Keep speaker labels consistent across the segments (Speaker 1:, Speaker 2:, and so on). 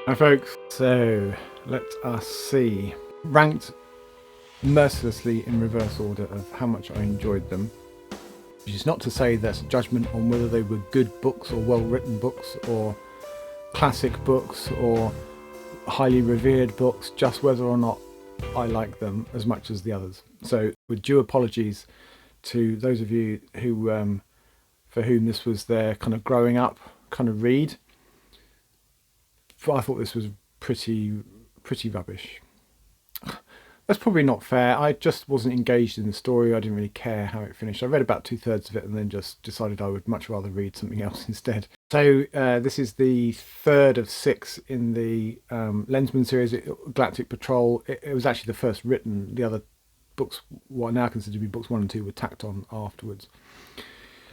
Speaker 1: Hi folks, so let us see. Ranked mercilessly in reverse order of how much I enjoyed them. Which is not to say there's a judgment on whether they were good books or well-written books or classic books or highly revered books, just whether or not I like them as much as the others. So with due apologies to those of you who for whom this was their kind of growing up kind of read, I thought this was pretty rubbish. That's probably not fair. I just wasn't engaged in the story. I didn't really care how it finished. I read about 2/3 of it and then just decided I would much rather read something else instead. So this is the third of 6 in the Lensman series, Galactic Patrol. It was actually the first written. The other books, what I now consider to be books 1 and 2, were tacked on afterwards.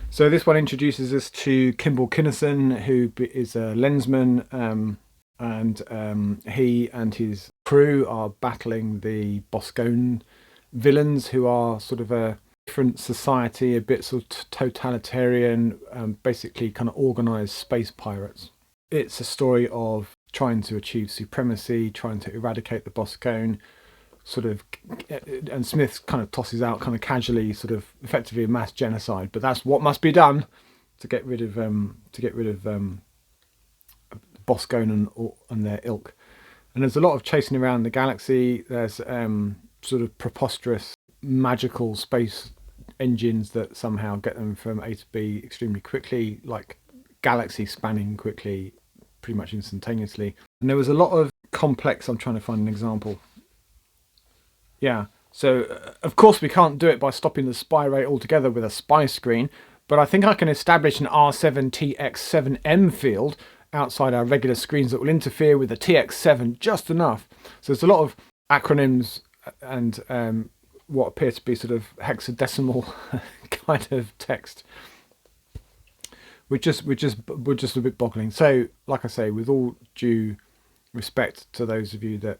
Speaker 1: So this one introduces us to Kimball Kinison, who is a lensman, and he and his crew are battling the Boscone villains, who are sort of a different society, a bit sort of totalitarian, basically kind of organised space pirates. It's a story of trying to achieve supremacy, trying to eradicate the Boscone, sort of, and Smith kind of tosses out kind of casually, sort of effectively a mass genocide, but that's what must be done to get rid of Boscone and their ilk. And there's a lot of chasing around the galaxy. There's sort of preposterous magical space engines that somehow get them from A to B extremely quickly, like galaxy spanning quickly, pretty much instantaneously. And there was a lot of complex, I'm trying to find an example. Yeah, so of course we can't do it by stopping the spy rate altogether with a spy screen, but I think I can establish an R7TX7M field outside our regular screens that will interfere with the TX7 just enough. So there's a lot of acronyms and what appear to be sort of hexadecimal kind of text, which just a bit boggling. So, like I say, with all due respect to those of you that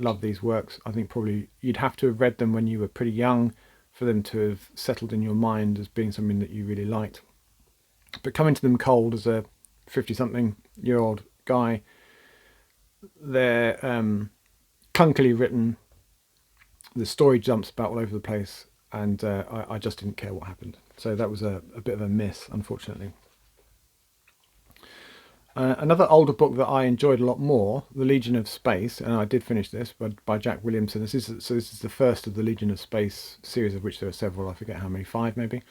Speaker 1: love these works, I think probably you'd have to have read them when you were pretty young for them to have settled in your mind as being something that you really liked. But coming to them cold as a 50-something-year-old guy, they're clunkily written. The story jumps about all over the place, and I just didn't care what happened. So that was a bit of a miss, unfortunately. Another older book that I enjoyed a lot more, The Legion of Space, and I did finish this by Jack Williamson. This is the first of the Legion of Space series, of which there are several. I forget how many, 5 maybe.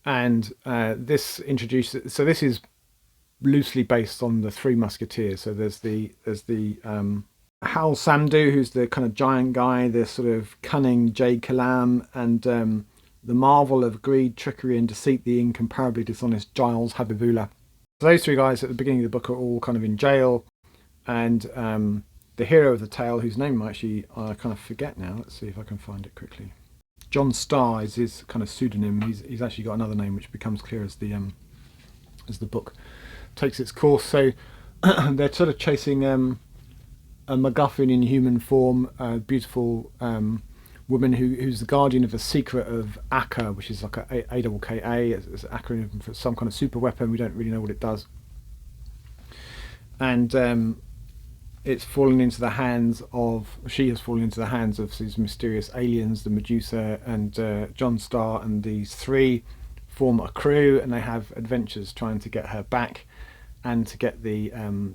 Speaker 1: And this introduces. So this is loosely based on the Three Musketeers. So there's the Hal Samdu, who's the kind of giant guy, the sort of cunning Jay Kalam, and the marvel of greed, trickery, and deceit, the incomparably dishonest Giles Habibullah. So those 3 guys at the beginning of the book are all kind of in jail, and the hero of the tale, whose name actually I kind of forget now. Let's see if I can find it quickly. John Starr is his kind of pseudonym. He's actually got another name which becomes clear as the book takes its course. So they're sort of chasing a MacGuffin in human form, a beautiful woman who's the guardian of a secret of AKA, which is like a AKKA, it's an acronym for some kind of super weapon. We don't really know what it does, and it's fallen into the hands of. She has fallen into the hands of these mysterious aliens, the Medusa, and John Starr and these 3 form a crew, and they have adventures trying to get her back and to get the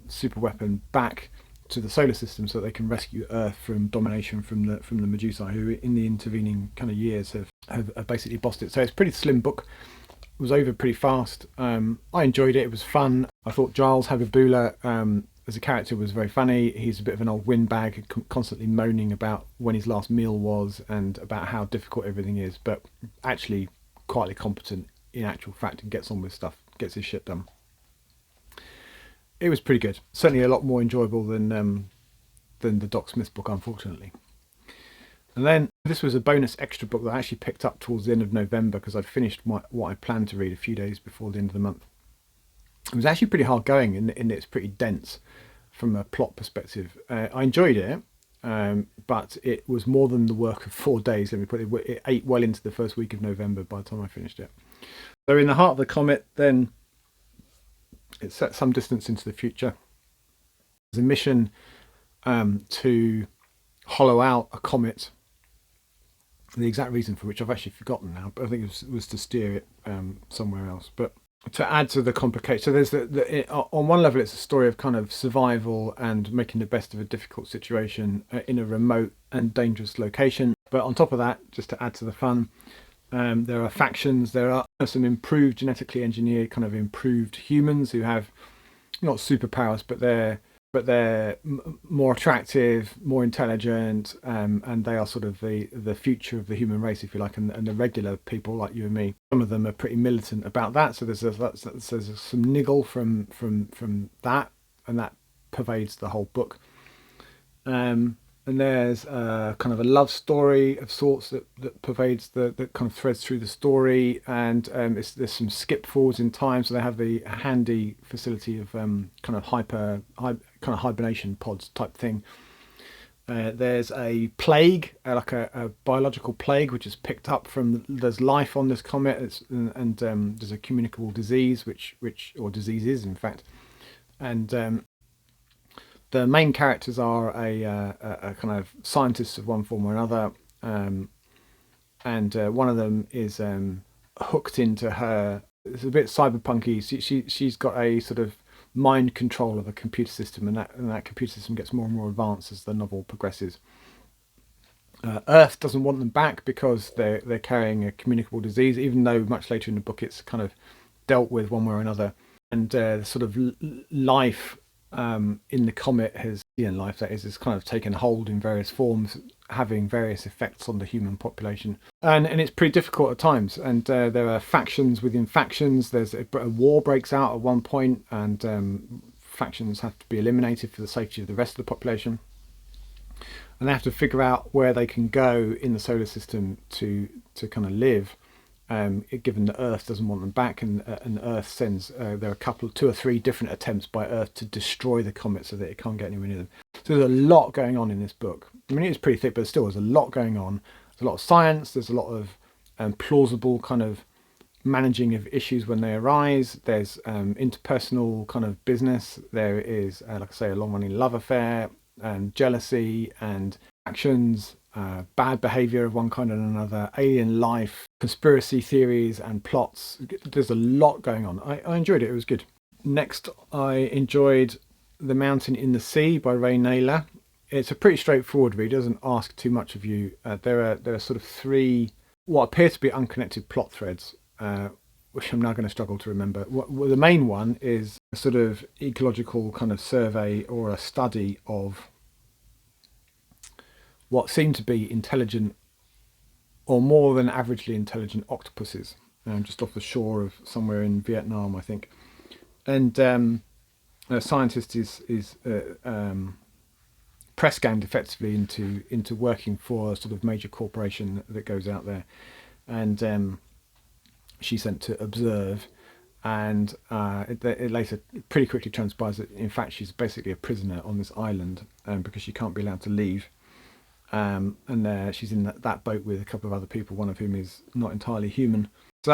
Speaker 1: super weapon back to the solar system so that they can rescue Earth from domination from the Medusa, who in the intervening kind of years have basically bossed it. So it's a pretty slim book. It was over pretty fast. I enjoyed it. It was fun. I thought Giles Habibullah as a character was very funny. He's a bit of an old windbag, constantly moaning about when his last meal was and about how difficult everything is, but actually quietly competent in actual fact and gets on with stuff, gets his shit done. It was pretty good. Certainly a lot more enjoyable than the Doc Smith book, unfortunately. And then this was a bonus extra book that I actually picked up towards the end of November because I'd finished what I planned to read a few days before the end of the month. It was actually pretty hard going and it's pretty dense from a plot perspective. I enjoyed it, but it was more than the work of 4 days. Let me put it. It ate well into the first week of November by the time I finished it. So in the heart of the comet, then it's set some distance into the future. There's a mission to hollow out a comet. The exact reason for which I've actually forgotten now, but I think it was to steer it somewhere else. But to add to the complication, so there's on one level it's a story of kind of survival and making the best of a difficult situation in a remote and dangerous location. But on top of that, just to add to the fun, there are factions. There are some improved, genetically engineered, kind of improved humans who have not superpowers, but they're more attractive, more intelligent, and they are sort of the future of the human race, if you like, and the regular people like you and me. Some of them are pretty militant about that, so there's some niggle from that, and that pervades the whole book. And there's kind of a love story of sorts that pervades that kind of threads through the story, and there's some skip forwards in time, so they have the handy facility of kind of hibernation pods type thing. There's a plague, like a biological plague, which is picked up from there's life on this comet, and there's a communicable disease, or diseases in fact, and the main characters are a kind of scientists of one form or another, and one of them is hooked into her. It's a bit cyberpunky. She's got a sort of mind control of a computer system, and that computer system gets more and more advanced as the novel progresses. Earth doesn't want them back because they're carrying a communicable disease, even though much later in the book it's kind of dealt with one way or another, and sort of life. In the comet life that is kind of taken hold in various forms, having various effects on the human population, and it's pretty difficult at times, and there are factions within factions. There's a war breaks out at one point, and factions have to be eliminated for the safety of the rest of the population, and they have to figure out where they can go in the solar system to kind of live. Given that Earth doesn't want them back, and Earth sends there are two or three different attempts by Earth to destroy the comet so that it can't get anywhere near them. So there's a lot going on in this book. I mean, it's pretty thick, but still there's a lot going on. There's a lot of science. There's a lot of plausible kind of managing of issues when they arise. There's interpersonal kind of business. There is, like I say, a long-running love affair and jealousy and actions. Bad behavior of one kind and another, alien life, conspiracy theories and plots. There's a lot going on. I enjoyed it. It was good. Next, I enjoyed The Mountain in the Sea by Ray Naylor. It's a pretty straightforward read. It doesn't ask too much of you. There are sort of three what appear to be unconnected plot threads, which I'm now going to struggle to remember. The main one is a sort of ecological kind of survey or a study of what seem to be intelligent, or more than averagely intelligent, octopuses, just off the shore of somewhere in Vietnam, I think. And a scientist is press ganged effectively into working for a sort of major corporation that goes out there, and she's sent to observe. And it later pretty quickly transpires that in fact she's basically a prisoner on this island, because she can't be allowed to leave. And she's in that boat with a couple of other people, one of whom is not entirely human. So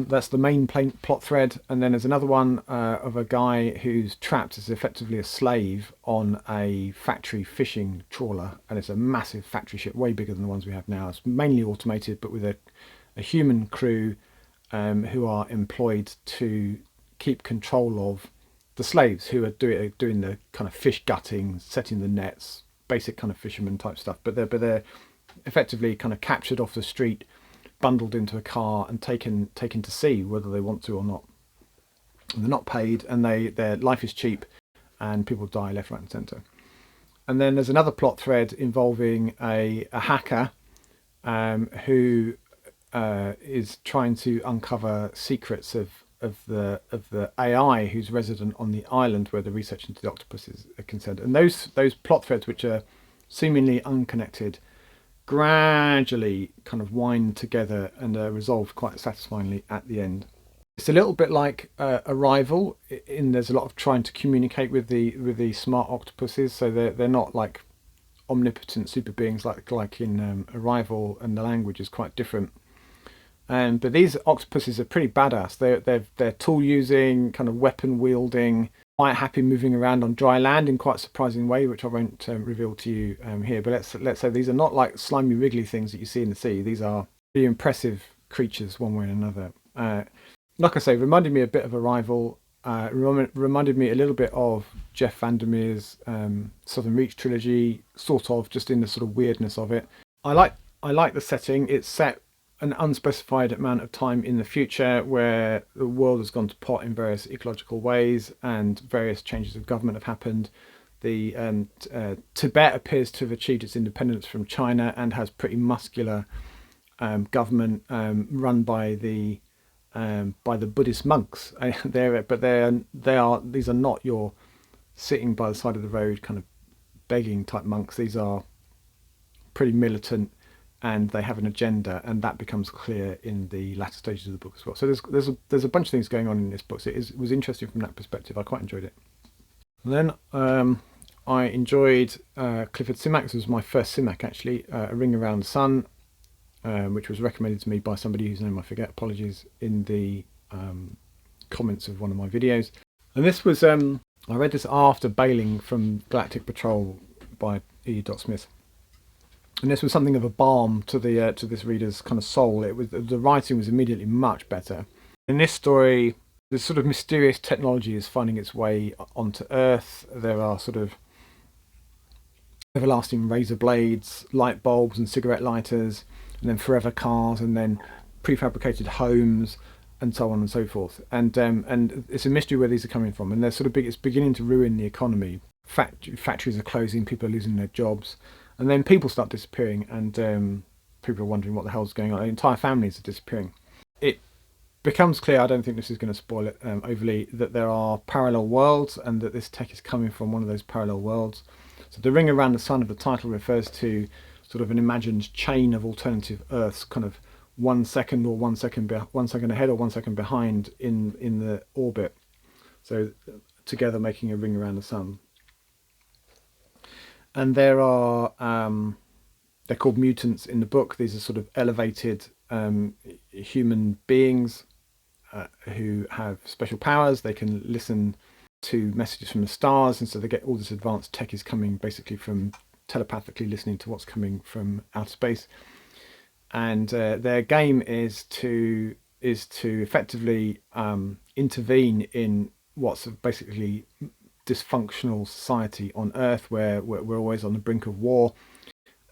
Speaker 1: that's the main plot thread. And then there's another one of a guy who's trapped as effectively a slave on a factory fishing trawler, and it's a massive factory ship, way bigger than the ones we have now. It's mainly automated, but with a human crew who are employed to keep control of the slaves, who are doing the kind of fish gutting, setting the nets, basic kind of fisherman type stuff, but they're effectively kind of captured off the street, bundled into a car and taken to sea, whether they want to or not. And they're not paid, and their life is cheap, and people die left, right and centre. And then there's another plot thread involving a hacker who is trying to uncover secrets of the AI who's resident on the island where the research into the octopuses are concerned. And those plot threads, which are seemingly unconnected, gradually kind of wind together and are resolved quite satisfyingly at the end. It's a little bit like Arrival, in there's a lot of trying to communicate with the smart octopuses, so they're not like omnipotent super beings like in Arrival, and the language is quite different. But these octopuses are pretty badass. They're tool using, kind of weapon wielding, quite happy moving around on dry land in quite a surprising way, which I won't reveal to you here. But let's say these are not like slimy, wriggly things that you see in the sea. These are pretty impressive creatures, one way or another. Like I say, reminded me a bit of Arrival. Reminded me a little bit of Jeff Vandermeer's Southern Reach trilogy, sort of, just in the sort of weirdness of it. I like the setting. It's set an unspecified amount of time in the future, where the world has gone to pot in various ecological ways, and various changes of government have happened. The Tibet appears to have achieved its independence from China and has pretty muscular government run by the Buddhist monks. These are not your sitting by the side of the road kind of begging type monks. These are pretty militant, and they have an agenda, and that becomes clear in the latter stages of the book as well. So there's a bunch of things going on in this book. So it was interesting from that perspective. I quite enjoyed it. And then I enjoyed Clifford Simak's. This was my first Simak actually, A Ring Around the Sun, which was recommended to me by somebody whose name I forget, apologies, in the comments of one of my videos. And this was, I read this after bailing from Galactic Patrol by E. Smith. And this was something of a balm to this reader's kind of soul. The writing was immediately much better. In this story, this sort of mysterious technology is finding its way onto Earth. There are sort of everlasting razor blades, light bulbs and cigarette lighters, and then forever cars, and then prefabricated homes, and so on and so forth. And it's a mystery where these are coming from. And they're sort of it's beginning to ruin the economy. Factories are closing, people are losing their jobs, and then people start disappearing, and people are wondering what the hell's going on. Entire families are disappearing. It becomes clear, I don't think this is going to spoil it overly, that there are parallel worlds, and that this tech is coming from one of those parallel worlds. So the ring around the sun of the title refers to sort of an imagined chain of alternative Earths, kind of 1 second or 1 second 1 second ahead or 1 second behind in the orbit. So together making a ring around the sun. And there are they're called mutants in the book. These are sort of elevated human beings who have special powers. They can listen to messages from the stars, and so they get all this advanced tech is coming basically from telepathically listening to what's coming from outer space. And their game is to effectively intervene in what's basically dysfunctional society on Earth, where we're always on the brink of war,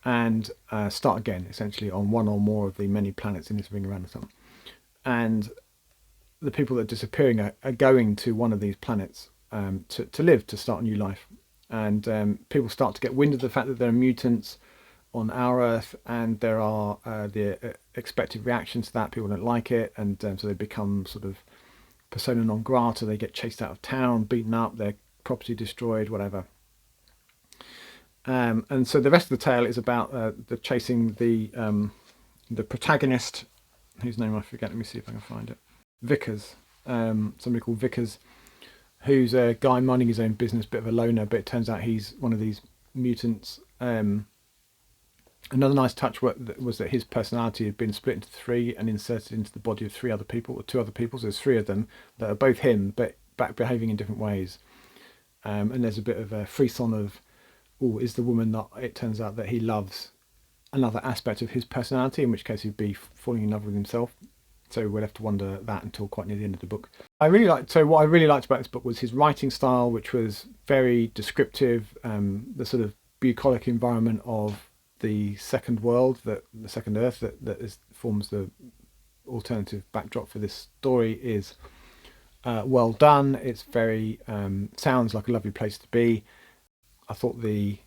Speaker 1: and start again essentially on one or more of the many planets in this ring around the sun. And the people that are disappearing are going to one of these planets to live, to start a new life. And people start to get wind of the fact that there are mutants on our Earth, and there are the expected reactions to that. People don't like it, and so they become sort of persona non grata. They get chased out of town, beaten up, their property destroyed, whatever. And so the rest of the tale is about chasing the protagonist, whose name I forget. Let me see if I can find it. Vickers, somebody called Vickers, who's a guy minding his own business, bit of a loner, but it turns out he's one of these mutants. Another nice touch was that his personality had been split into three and inserted into the body of two other people. So there's three of them that are both him, but behaving in different ways. And there's a bit of a frisson of, is the woman that it turns out that he loves another aspect of his personality, in which case he'd be falling in love with himself. So we'll have to wonder that until quite near the end of the book. What I really liked about this book was his writing style, which was very descriptive. The sort of bucolic environment of the second world, the second Earth that forms the alternative backdrop for this story is well done. It's very sounds like a lovely place to be. I thought the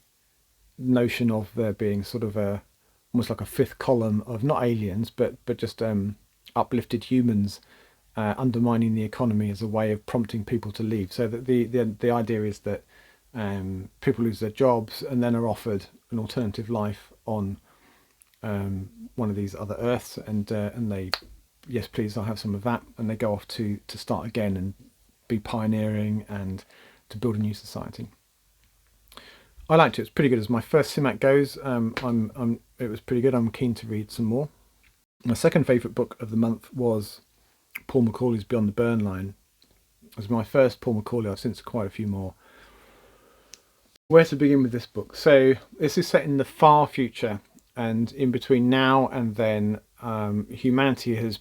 Speaker 1: notion of there being sort of almost like a fifth column of not aliens but just uplifted humans undermining the economy as a way of prompting people to leave. So that the idea is that people lose their jobs and then are offered an alternative life on one of these other Earths, and they, yes please, I'll have some of that, and they go off to start again and be pioneering and to build a new society. I liked it. It's pretty good as my first Simak goes. It was pretty good. I'm keen to read some more. My second favourite book of the month was Paul McCauley's Beyond the Burn Line. was my first Paul McCauley. I've since quite a few more. Where to begin with this book? So this is set in the far future, and in between now and then, humanity's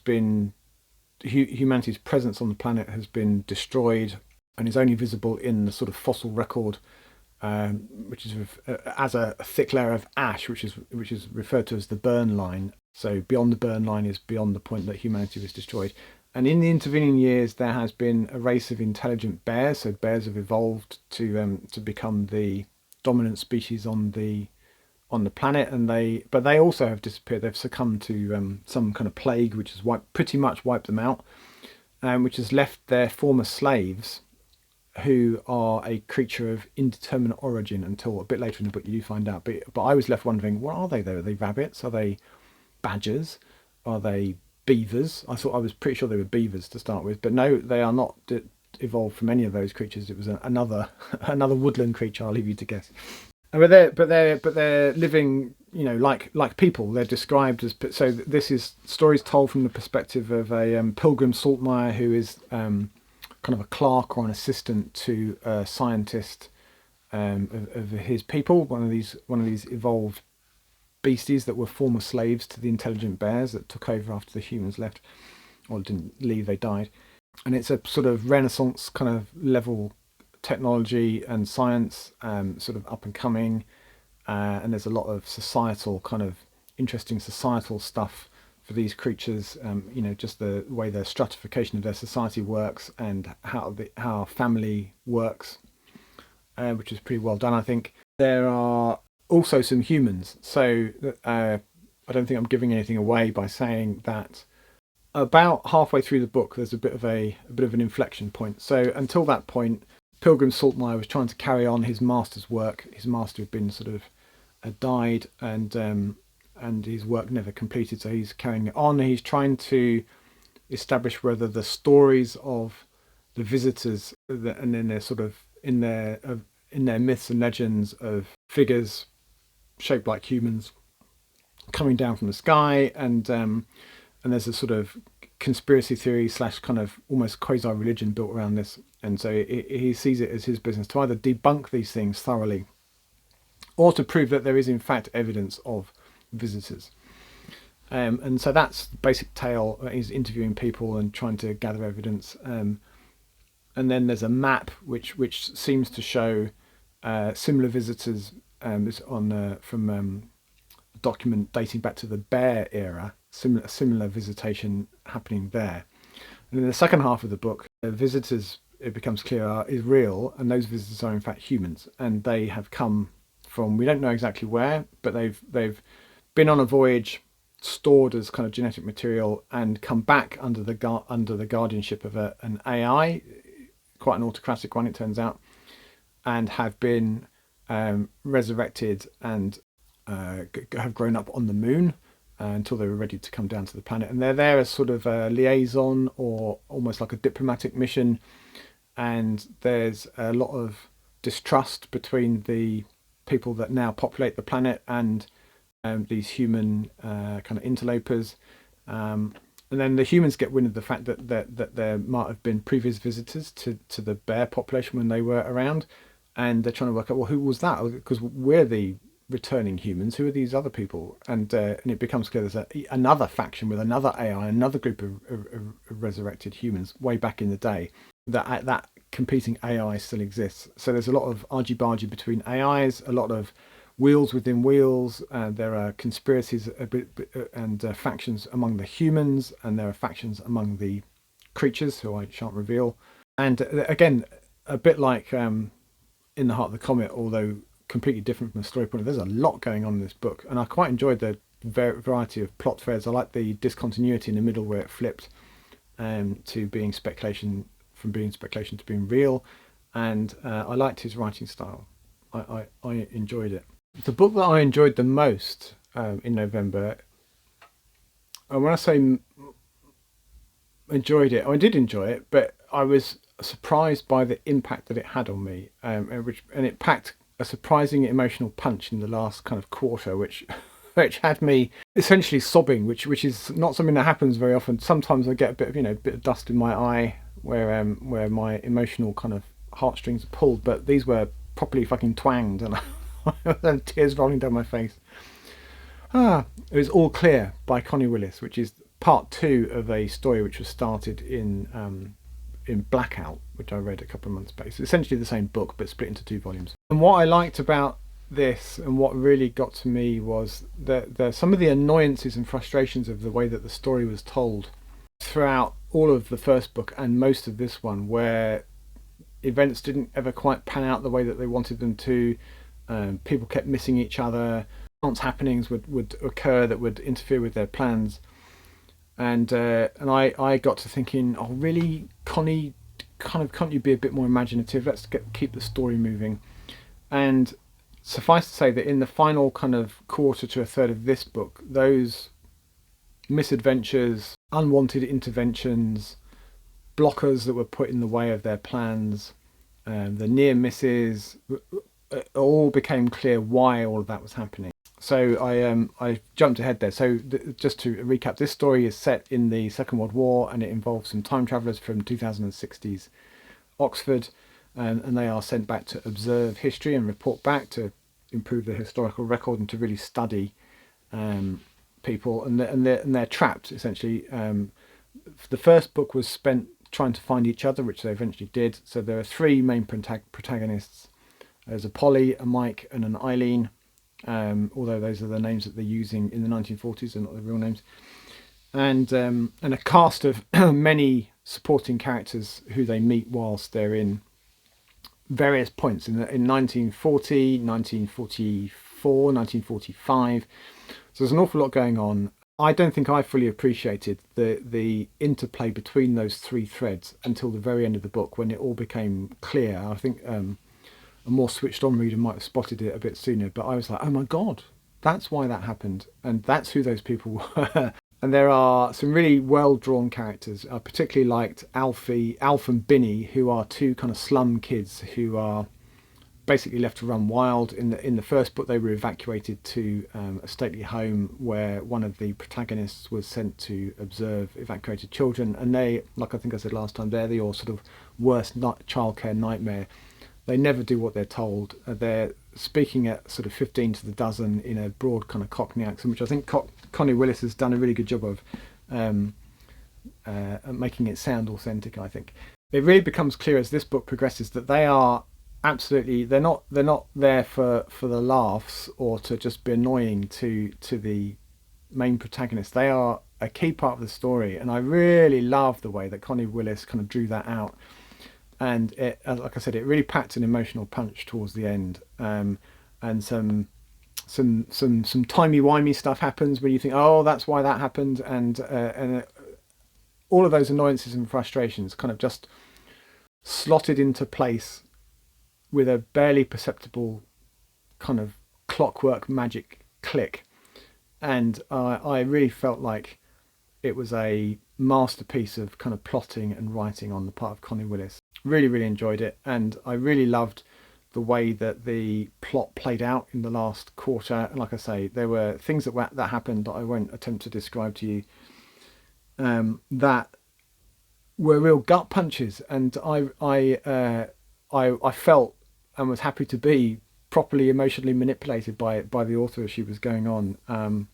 Speaker 1: presence on the planet has been destroyed and is only visible in the sort of fossil record, which is as a thick layer of ash, which is referred to as the burn line. So beyond the burn line is beyond the point that humanity was destroyed. And in the intervening years, there has been a race of intelligent bears. So bears have evolved to become the dominant species on the planet, but they also have disappeared. They've succumbed to some kind of plague, which has pretty much wiped them out, which has left their former slaves, who are a creature of indeterminate origin until a bit later in the book you do find out. But I was left wondering, what are they though? Are they rabbits? Are they badgers? Are they beavers? I was pretty sure they were beavers to start with, but no, they are not evolved from any of those creatures. It was another woodland creature. I'll leave you to guess. But they're living, like people. They're described as, so this is stories told from the perspective of a Pilgrim Saltmire, who is kind of a clerk or an assistant to a scientist of his people. One of these evolved beasties that were former slaves to the intelligent bears that took over after the humans left, or didn't leave, they died. And it's a sort of Renaissance kind of level technology and science, sort of up and coming, and there's a lot of interesting societal stuff for these creatures. Just the way the stratification of their society works and how family works, which is pretty well done, I think. There are also some humans, so I don't think I'm giving anything away by saying that about halfway through the book there's a bit of an inflection point. So until that point, Pilgrim Saltmire was trying to carry on his master's work. His master had been died, and his work never completed, so he's carrying it on. He's trying to establish whether the stories of the visitors, and then they're sort of in their myths and legends of figures shaped like humans coming down from the sky, and there's a sort of conspiracy theory / kind of almost quasi-religion built around this, and so he sees it as his business to either debunk these things thoroughly or to prove that there is in fact evidence of visitors. And so that's the basic tale. He's interviewing people and trying to gather evidence, and then there's a map which seems to show similar visitors, from a document dating back to the bear era, similar visitation happening there. And in the second half of the book, the visitors, it becomes clear, is real, and those visitors are in fact humans, and they have come from, we don't know exactly where, but they've been on a voyage, stored as kind of genetic material, and come back under the guardianship of an AI, quite an autocratic one it turns out, and have been resurrected and have grown up on the moon until they were ready to come down to the planet. And they're there as sort of a liaison, or almost like a diplomatic mission. And there's a lot of distrust between the people that now populate the planet and these human kind of interlopers. And then the humans get wind of the fact that there might have been previous visitors to the bear population when they were around, and they're trying to work out, well, who was that? Because we're the returning humans. Who are these other people? And it becomes clear there's another faction with another AI, another group of resurrected humans way back in the day. That competing AI still exists. So there's a lot of argy-bargy between AIs, a lot of wheels within wheels. There are conspiracies and factions among the humans, and there are factions among the creatures who I shan't reveal. And again, a bit like In the Heart of the Comet, although completely different from the story point of view, there's a lot going on in this book, and I quite enjoyed the variety of plot threads. I like the discontinuity in the middle where it flipped to being speculation, from being speculation to being real, and I liked his writing style. I enjoyed it. The book that I enjoyed the most in November, and when I say enjoyed it, I did enjoy it, but I was surprised by the impact that it had on me, and it packed a surprising emotional punch in the last kind of quarter, which had me essentially sobbing, which is not something that happens very often. Sometimes I get a bit of dust in my eye where my emotional kind of heartstrings are pulled, but these were properly fucking twanged, and I had tears rolling down my face. It was All Clear by Connie Willis, which is part 2 of a story which was started in Blackout, which I read a couple of months back. It's essentially the same book but split into 2 volumes. And what I liked about this, and what really got to me, was that some of the annoyances and frustrations of the way that the story was told throughout all of the first book and most of this one, where events didn't ever quite pan out the way that they wanted them to. People kept missing each other. Chance happenings would occur that would interfere with their plans. And I got to thinking, oh really, Connie, can't you be a bit more imaginative? Let's keep the story moving. And suffice to say that in the final kind of quarter to a third of this book, those misadventures, unwanted interventions, blockers that were put in the way of their plans, the near misses, all became clear why all of that was happening. So I jumped ahead there. So just to recap, this story is set in the Second World War, and it involves some time travellers from 2060s Oxford, and they are sent back to observe history and report back to improve the historical record and to really study people, and they're trapped essentially. The first book was spent trying to find each other, which they eventually did. So there are 3 main protagonists. There's a Polly, a Mike, and an Eileen. Although those are the names that they're using in the 1940s, they're not the real names. And a cast of many supporting characters who they meet whilst they're in various points in 1940, 1944, 1945. So there's an awful lot going on. I don't think I fully appreciated the interplay between those 3 threads until the very end of the book, when it all became clear. I think a more switched on reader might have spotted it a bit sooner, but I was like, oh my god, that's why that happened, and that's who those people were. And there are some really well drawn characters. I particularly liked Alf and Binny, who are 2 kind of slum kids who are basically left to run wild. In the first book, they were evacuated to a stately home where one of the protagonists was sent to observe evacuated children, and they, like I think I said last time, they're your sort of worst childcare nightmare. They never do what they're told. They're speaking at sort of 15 to the dozen in a broad kind of Cockney accent, which I think Connie Willis has done a really good job of making it sound authentic. I think it really becomes clear as this book progresses that they are absolutely, they're not there for the laughs or to just be annoying to the main protagonist. They are a key part of the story, and I really love the way that Connie Willis kind of drew that out. And it, like I said, it really packed an emotional punch towards the end, and some timey-wimey stuff happens where you think, oh, that's why that happened, and all of those annoyances and frustrations kind of just slotted into place with a barely perceptible kind of clockwork magic click. And I really felt like it was a masterpiece of kind of plotting and writing on the part of Connie Willis. Really, really enjoyed it, and I really loved the way that the plot played out in the last quarter. And like I say, there were things that happened that I won't attempt to describe to you, that were real gut punches, and I felt and was happy to be properly emotionally manipulated by the author as she was going on.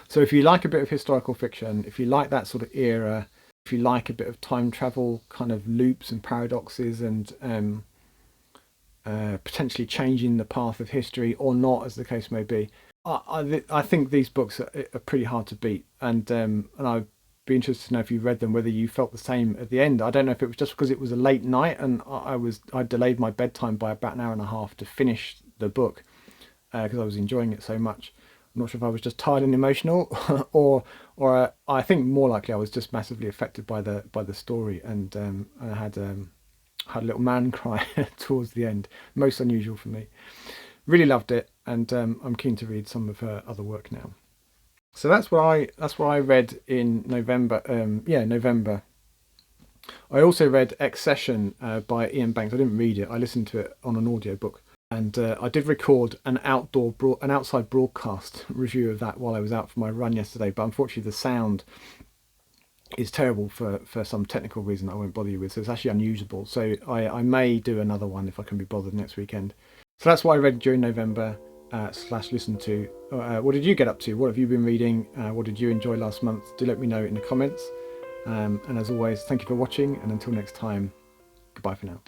Speaker 1: So if you like a bit of historical fiction, if you like that sort of era, if you like a bit of time travel kind of loops and paradoxes, and potentially changing the path of history or not, as the case may be, I think these books are pretty hard to beat. And I'd be interested to know if you read them, whether you felt the same at the end. I don't know if it was just because it was a late night and I delayed my bedtime by about an hour and a half to finish the book because I was enjoying it so much. I'm not sure if I was just tired and emotional, or I think more likely I was just massively affected by the story, and I had a little man cry towards the end. Most unusual for me. Really loved it, and I'm keen to read some of her other work now. So that's what I read in November. November. I also read Excession by Ian Banks. I didn't read it. I listened to it on an audiobook. And I did record an outside broadcast review of that while I was out for my run yesterday, but unfortunately the sound is terrible for some technical reason that I won't bother you with. So it's actually unusable. So I may do another one if I can be bothered next weekend. So that's what I read during November / listened to. What did you get up to? What have you been reading? What did you enjoy last month? Do let me know in the comments. And as always, thank you for watching. And until next time, goodbye for now.